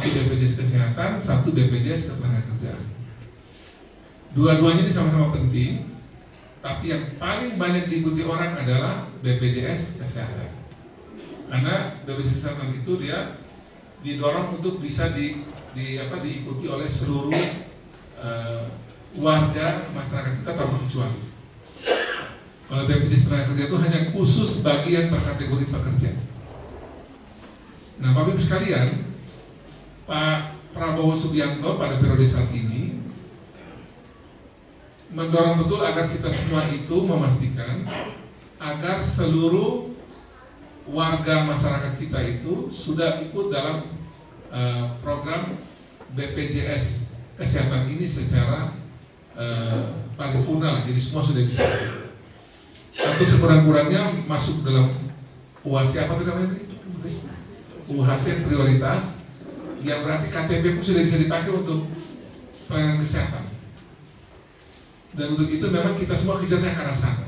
satu BPJS Kesehatan, satu BPJS Ketenagakerjaan. Dua-duanya ini sama-sama penting, tapi yang paling banyak diikuti orang adalah BPJS Kesehatan. Karena BPJS Kesehatan itu dia didorong untuk bisa diikuti oleh seluruh warga masyarakat kita tanpa kecuali. Kalau BPJS Ketenagakerjaan itu hanya khusus bagi yang berkategori pekerja. Nah, Bapak Ibu sekalian, Pak Prabowo Subianto pada periode saat ini mendorong betul agar kita semua itu memastikan agar seluruh warga masyarakat kita itu sudah ikut dalam program BPJS Kesehatan ini secara paripurna, jadi semua sudah bisa. Atau sekurang-kurangnya masuk dalam UHC apa itu namanya? UHC prioritas, yang berarti KTP pun sudah bisa dipakai untuk pelayanan kesehatan. Dan untuk itu memang kita semua kejarnya ke arah sana.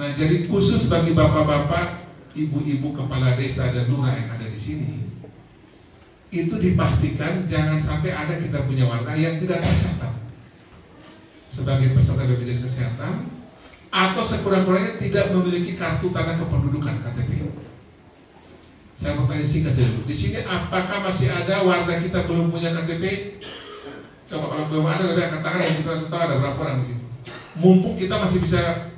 Nah, jadi khusus bagi bapak-bapak, ibu-ibu kepala desa dan lurah yang ada di sini, itu dipastikan jangan sampai ada kita punya warga yang tidak tercatat sebagai peserta BPJS Kesehatan atau sekurang-kurangnya tidak memiliki kartu tanda kependudukan KTP. Saya mau tanya singkat dulu. Di sini apakah masih ada warga kita belum punya KTP? Coba kalau belum ada, lebih angkat tangan dan kita tahu ada berapa orang di situ. Mumpung kita masih bisa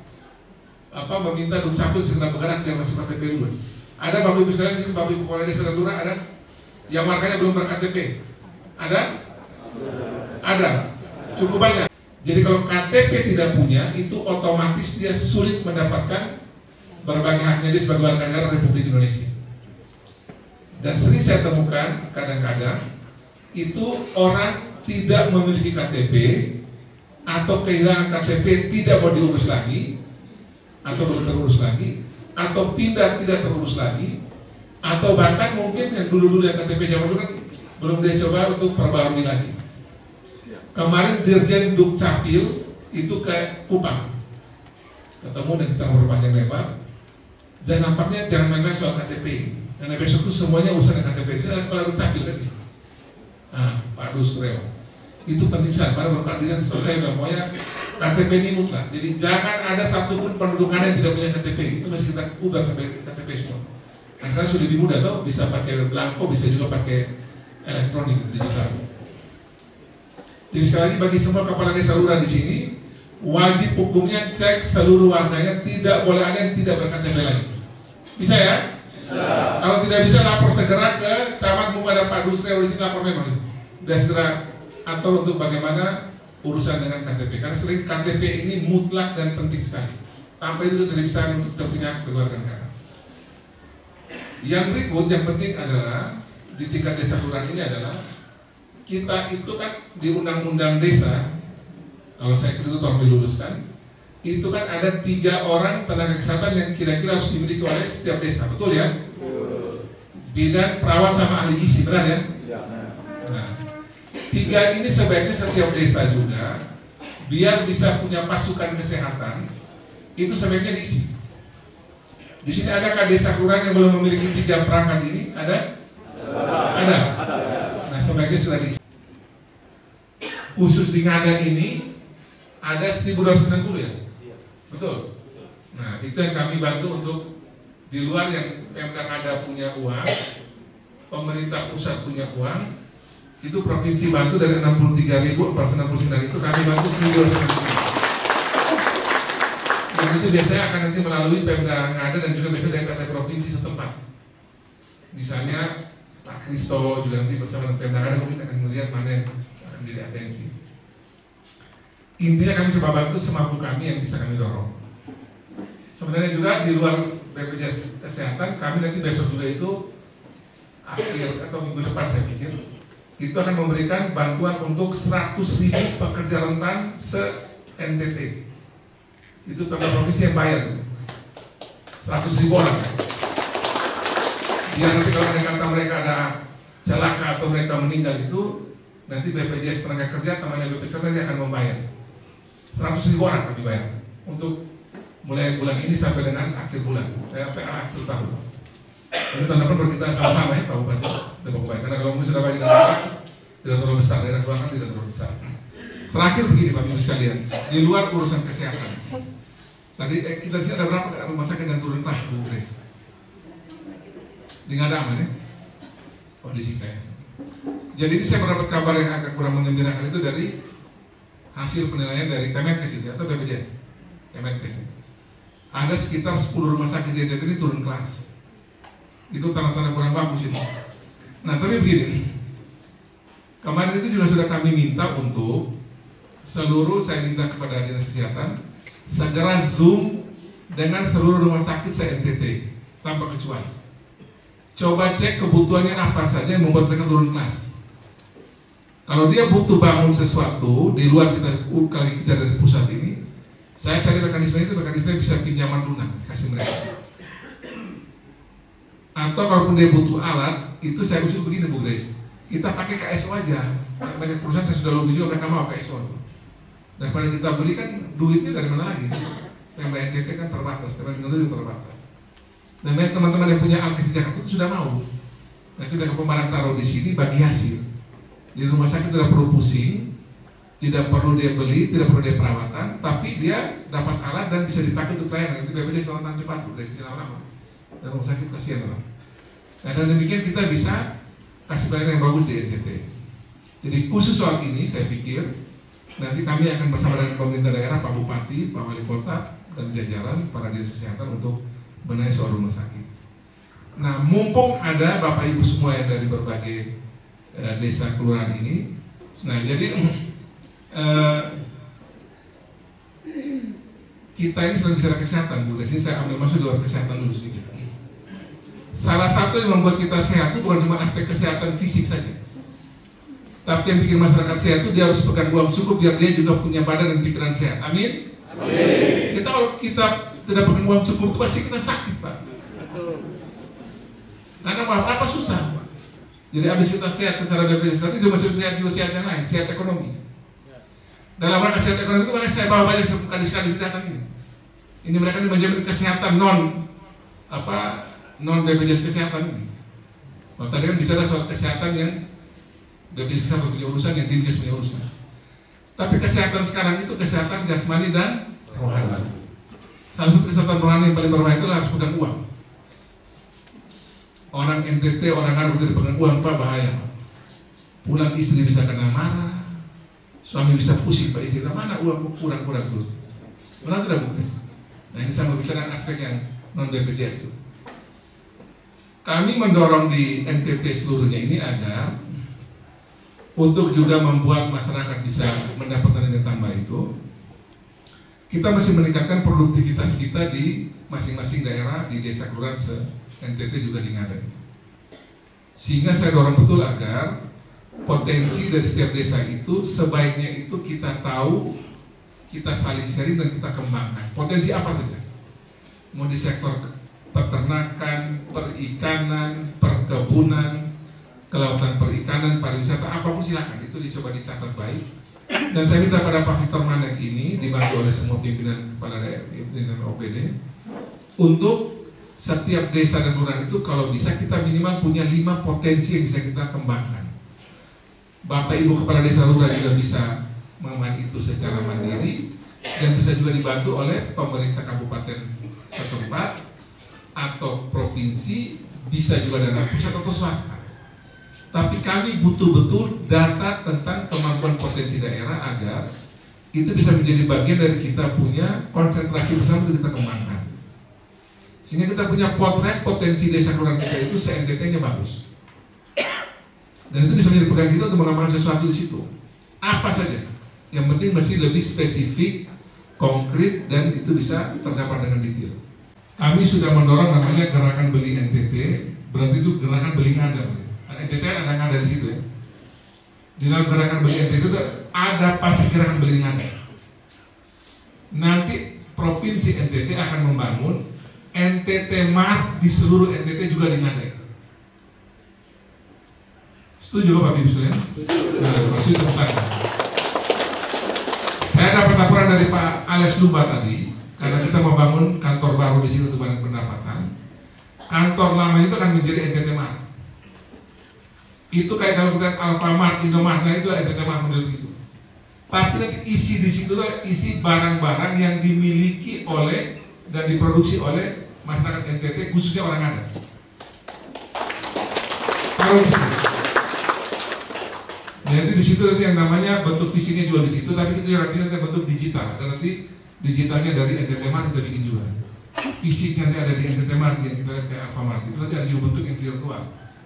meminta dukcapil segera bergerak yang masih KTP dulu. Ada Bapak Ibu sekalian, ini Bapak Ibu kepala desa dan lurah ada yang warganya belum ber-KTP? Ada? Ada. Cukup banyak. Jadi kalau KTP tidak punya, itu otomatis dia sulit mendapatkan berbagai haknya dia sebagai warga negara Republik Indonesia. Dan sering saya temukan kadang-kadang itu orang tidak memiliki KTP atau kehilangan KTP tidak mau diurus lagi atau belum terurus lagi atau pindah tidak terurus lagi atau bahkan mungkin yang dulu-dulu yang KTP zaman dulu kan belum dia coba untuk perbarui lagi. Kemarin Dirjen Dukcapil itu ke Kupang ketemu dan kita ngobrol panjang lebar dan nampaknya jangan main-main soal KTP. Karena besok itu semuanya urusan KTP. Saya kepala Dukcapil kan. Nah, Pak Dusreo itu penting sekali. Pada berkeadilan selesai pokoknya KTP ini mutlak. Jadi jangan ada satupun pendudukan yang tidak punya KTP. Itu masih kita ubah sampai KTP semua. Nah sekarang sudah dimudah toh, bisa pakai belangko, bisa juga pakai elektronik digital. Jadi sekali lagi bagi semua kepala desa lurah di sini wajib hukumnya cek seluruh warganya, tidak boleh ada yang tidak ber-KTP lagi. Bisa ya? Kalau tidak bisa lapor segera ke camat, mungkin ada Pak Dusreo di sini lapor memang. Sudah segera atur untuk bagaimana urusan dengan KTP. Karena sering KTP ini mutlak dan penting sekali. Tanpa itu tidak bisa untuk terpunya sebagai warga negara. Yang berikut yang penting adalah di tingkat desa kelurahan ini adalah kita itu kan di undang-undang desa, kalau saya itu tolong diluluskan, itu kan ada 3 orang tenaga kesehatan yang kira-kira harus dimiliki oleh setiap desa, betul ya? Bidan, perawat sama ahli gizi, benar ya? Nah, 3 ini sebaiknya setiap desa juga, biar bisa punya pasukan kesehatan, itu sebaiknya diisi. Di sini adakah desa kelurahan yang belum memiliki 3 perangkat ini? Ada? Ada. Nah, sebaiknya sudah diisi. Khusus di Ngada ini ada 1290 ya? Betul. Nah, itu yang kami bantu untuk di luar yang Pemda Ngada punya uang, pemerintah pusat punya uang, itu provinsi bantu dari 63.469 itu kami bantu 1.290. Dan itu biasanya akan nanti melalui Pemda Ngada dan juga biasanya dari provinsi setempat. Misalnya Pak Kristo juga nanti bersama dengan Pemda Ngada mungkin akan melihat mana yang akan jadi atensi. Intinya kami coba bantu semampu kami yang bisa kami dorong. Sebenarnya juga di luar BPJS Kesehatan, kami nanti besok juga itu akhir atau minggu depan saya pikir itu akan memberikan bantuan untuk 100.000 pekerja rentan se-NTT. Itu Pemda provinsi yang bayar 100.000 orang. Biar nanti kalau kata mereka ada celaka atau mereka meninggal itu, nanti BPJS Tenaga Kerja temannya BPJS Kesehatan akan membayar 100.000 orang kami bayar untuk mulai bulan ini sampai dengan akhir bulan, sampai akhir tahun. Itu tanda bahwa kita sama-sama ya Pak Bupati, karena kalau sudah bagi daerah tidak terlalu besar, daerah keuangan tidak terlalu besar. Terakhir begini Pak Ibu sekalian, di luar urusan kesehatan. Tadi kita sini ada berapa rumah sakit yang turun kelas, Bu Grace? Di Ngadaman ya? Oh di Sika ya. Jadi ini saya mendapat kabar yang agak kurang menggembirakan itu dari hasil penilaian dari Kemenkes itu atau BPJS. Kemenkes itu. Ada sekitar 10 rumah sakit di NTT ini turun kelas. Itu tanda-tanda kurang bagus itu. Nah tapi begini, kemarin itu juga sudah kami minta untuk seluruh, saya minta kepada Dinas Kesehatan segera Zoom dengan seluruh rumah sakit se-NTT tanpa kecuali. Coba cek kebutuhannya apa saja yang membuat mereka turun kelas. Kalau dia butuh bangun sesuatu di luar kita dari pusat ini, saya cari mekanisme itu, mekanisme bisa pinjaman lunak kasih mereka. Atau kalaupun dia butuh alat, itu saya usul begini Bu Grace, kita pakai KSO aja. Banyak perusahaan saya sudah lobby juga mereka mau KSO. Daripada kita beli kan duitnya dari mana lagi? Yang BNPT kan terbatas, teman-teman itu terbatas. Dan banyak teman-teman yang punya alkes di Jakarta itu sudah mau. Nah itu udah kemarin taruh di sini bagi hasil. Di rumah sakit tidak perlu pusing, tidak perlu dia beli, tidak perlu dia perawatan, tapi dia dapat alat dan bisa dipakai untuk pelayanan. Itu BPJS selama cepat dari sini lama-lama. Dan rumah sakit kasihan orang. Nah, dan demikian kita bisa kasih pelayanan yang bagus di NTT. Jadi khusus soal ini saya pikir nanti kami akan bersama dengan pemerintah daerah, Pak Bupati, Pak Wali Kota, dan jajaran para dinas kesehatan untuk benahi soal rumah sakit. Nah, mumpung ada Bapak Ibu semua yang dari berbagai desa kelurahan ini, nah jadi kita ini sedang bicara kesehatan, Bu. Di sini saya ambil masuk luar kesehatan dulu sedikit. Salah satu yang membuat kita sehat itu bukan cuma aspek kesehatan fisik saja. Tapi yang bikin masyarakat sehat itu dia harus pegang uang cukup biar dia juga punya badan dan pikiran sehat. Amin. Amin. Kita kalau kita tidak pegang uang cukup itu pasti kita sakit Pak. Karena apa susah. Jadi habis kita sehat secara BPJS itu juga masih sehat yang lain, sehat ekonomi. Dalam rangka sehat ekonomi itu makanya saya bawa banyak kadis-kadis datang ini. Ini mereka menjamin kesehatan non BPJS kesehatan ini. Kalau tadi kan bicara soal kesehatan yang BPJS kesehatan punya urusan, yang Dinkes punya urusan. Tapi kesehatan sekarang itu kesehatan jasmani dan rohani. Salah satu kesehatan rohani yang paling berbahaya itu harus pegang uang. Orang NTT, orang Arab itu dipegang uang Pak, bahaya Pak. Pulang istri bisa kena marah, suami bisa pusing Pak, istri mana uang kurang-kurang terus. Benar tidak Bu? Nah ini saya membicarakan aspek yang non BPJS itu. Kami mendorong di NTT seluruhnya ini agar untuk juga membuat masyarakat bisa mendapatkan nilai tambah itu, kita masih meningkatkan produktivitas kita di masing-masing daerah, di desa kelurahan NTT juga di Ngada. Sehingga saya dorong betul agar potensi dari setiap desa itu sebaiknya itu kita tahu, kita saling sharing dan kita kembangkan. Potensi apa saja? Mau di sektor peternakan, perikanan, perkebunan, kelautan perikanan, pariwisata, apapun silakan. Itu dicoba dicatat baik. Dan saya minta pada Pak Victor Manek ini dibantu oleh semua pimpinan kepala daerah, pimpinan OPD, untuk setiap desa dan kelurahan itu kalau bisa kita minimal punya 5 potensi yang bisa kita kembangkan. Bapak Ibu kepala desa lurah juga bisa mengamankan itu secara mandiri dan bisa juga dibantu oleh pemerintah kabupaten setempat atau provinsi, bisa juga dana pusat atau swasta. Tapi kami butuh betul data tentang kemampuan potensi daerah agar itu bisa menjadi bagian dari kita punya konsentrasi bersama untuk kita kembangkan. Sehingga kita punya potret potensi desa kelurahan kita itu se-NTT-nya bagus. Dan itu bisa menjadi pegang kita untuk mengembangkan sesuatu di situ. Apa saja. Yang penting mesti lebih spesifik, konkret, dan itu bisa terdapat dengan detail. Kami sudah mendorong namanya gerakan beli NTT, berarti itu gerakan beli Ngada. NTT ada Ngada di situ ya. Di dalam gerakan beli NTT itu ada pasti gerakan beli Ngada. Nanti provinsi NTT akan membangun NTT Mart di seluruh NTT juga di Ngada. Setuju Bapak Ibu sekalian? Nah, maksud itu bukan. Saya dapat laporan dari Pak Alex Lumba tadi, karena kita membangun kantor baru di sini untuk pendapatan. kantor lama itu akan menjadi NTT Mart. Itu kayak kalau kita Alfamart, Indomart, nah itu NTT Mart model itu. Tapi nanti isi di situ isi barang-barang yang dimiliki oleh dan diproduksi oleh masyarakat NTT, khususnya orang adat. Taruh di situ. Jadi di situ nanti yang namanya bentuk fisiknya juga di situ, tapi itu yang nanti bentuk digital, dan nanti digitalnya dari NTT Mart kita bikin juga. Fisiknya nanti ada di NTT Mart, yang kita lihat kayak Alfamart, itu nanti ada juga bentuk yang virtual,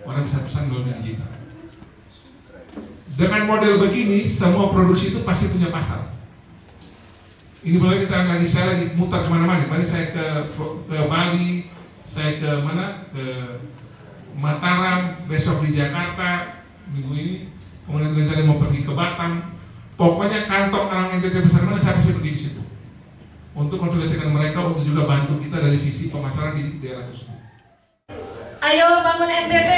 orang bisa pesan melalui digital. Dengan model begini, semua produksi itu pasti punya pasar. Ini boleh saya lagi mutar kemana-mana. Kemarin saya ke Bali, saya ke mana? Ke Mataram, besok di Jakarta, minggu ini. Kemudian rencana mau pergi ke Batam. Pokoknya kantor orang NTT besar mana saya pasti pergi di situ. Untuk konsolidasikan mereka, untuk juga bantu kita dari sisi pemasaran di daerah tersebut. Ayo bangun NTT.